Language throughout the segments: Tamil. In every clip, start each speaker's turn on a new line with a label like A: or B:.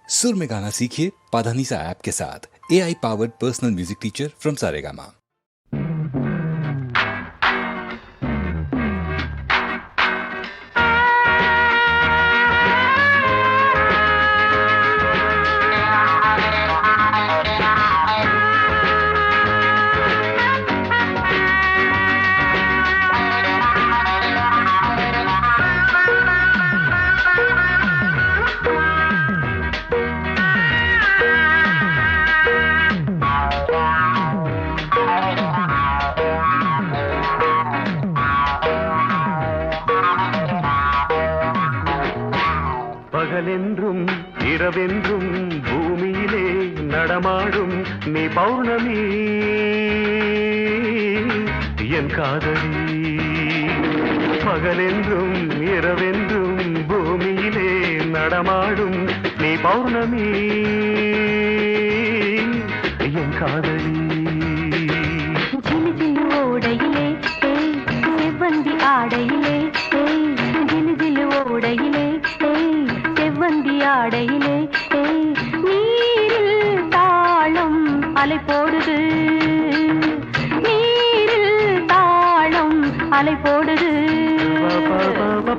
A: सुर में गाना सीखिए पाधानीसा ऐप के साथ। AI powered personal music teacher from Saregama.
B: பகலென்றும் இரவென்றும் பூமியிலே நடமாடும் நீ பௌர்ணமி என் காதலி. பகலென்றும் இரவென்றும் பூமியிலே நடமாடும் நீ பௌர்ணமி என் காதலி.
C: ஜிலு ஓடையிலே செவ்வந்தி ஆடையிலே ஜிலு ஓடையிலே செவ்வந்தி ஆடையிலே நீரில் தாளம் அலை போடுது, நீரில் தாளம் அலை போடுது.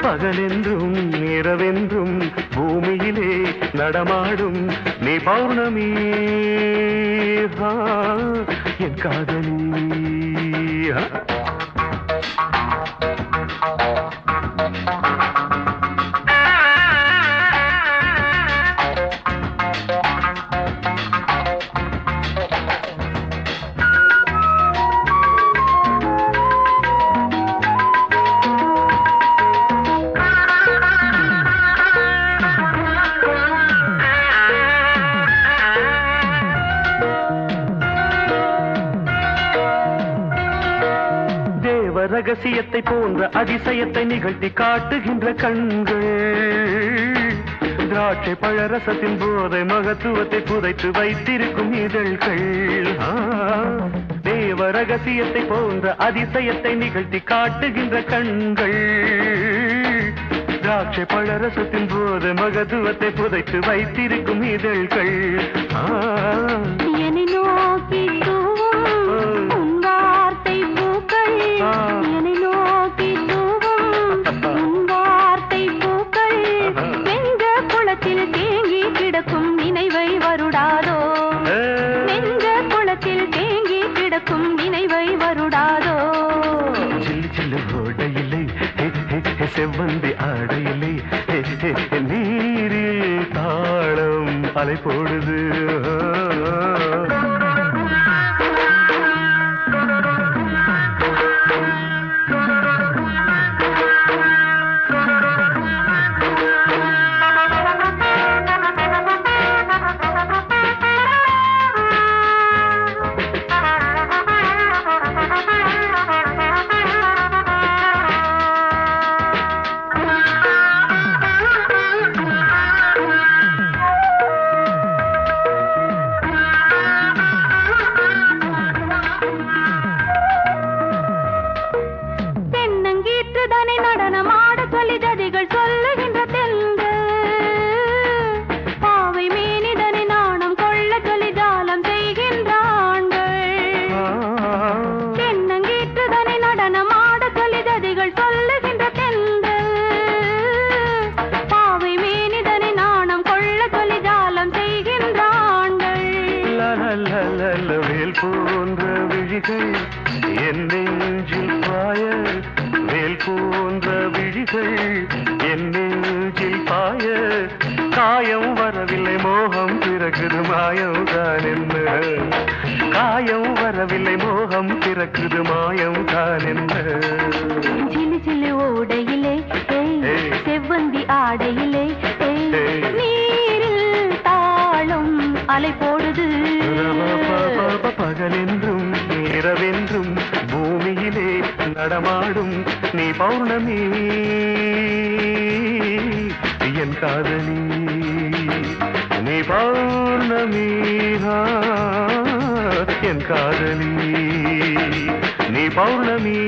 B: பகலென்றும் இரவென்றும் பூமியிலே நடமாடும் நீ பௌர்ணமி என் காதலி. ரகசியத்தை போன்ற அதிசயத்தை நிகழ்த்தி காட்டுகின்ற கண்கள், திராட்சை பழரசத்தின் போதை மகத்துவத்தை புதைத்து வைத்திருக்கும் இதழ்கள். தேவ ரகசியத்தை போன்ற அதிசயத்தை நிகழ்த்தி காட்டுகின்ற கண்கள், திராட்சை பழரசத்தின் போதை மகத்துவத்தை புதைத்து வைத்திருக்கும் இதழ்கள்.
C: என்னை நோக்கி என்னை நோக்கி வார்த்தை பூக்கள் நெஞ்ச குளத்தில் தேங்கி கிடக்கும் நினைவை வருடாதோ, நெஞ்ச குளத்தில் தேங்கி கிடக்கும் நினைவை வருடாதோ.
B: சில்லு சில்லு ஓடையிலே செவ்வந்தி ஆடையிலே நீரில் தாளம் அலை போடுது. நடனமாட சொல்லி ஜதிகள் சொல்லுகின்ற தெல்கள், பாவை மேனிதனை நாணம் கொள்ள சொல்லி ஜாலம் செய்கின்ற ஆண்கள். தென்னங்கீற்றுதனை நடனமாட சொல்லி ஜதிகள் சொல்லுகின்ற தெல்கள், பாவை மேனிதனை நாணம் கொள்ள சொல்லி ஜாலம் செய்கின்ற ஆண்கள். வேல் போன்ற விழிகள் என் நெஞ்சில் பாய, வேல் போன்ற விழிகள் என் நெஞ்சில் பாய, காயம் வரவில்லை மோகம் பிறக்குது மாயம் தான் என்ன, காயம் வரவில்லை மோகம் பிறக்குது மாயம் தான் என்ன.
C: ஜிலு ஜிலு ஓடையிலே செவ்வந்தி ஆடையிலே நீரில் தாளம் அலை போடுது.
B: பகலென்றும் இரவென்றும் பூமியிலே நடமாடும் நீ பௌர்ணமி என் காதலி. நீ பௌர்ணமி என் காதலி, நீ பௌர்ணமி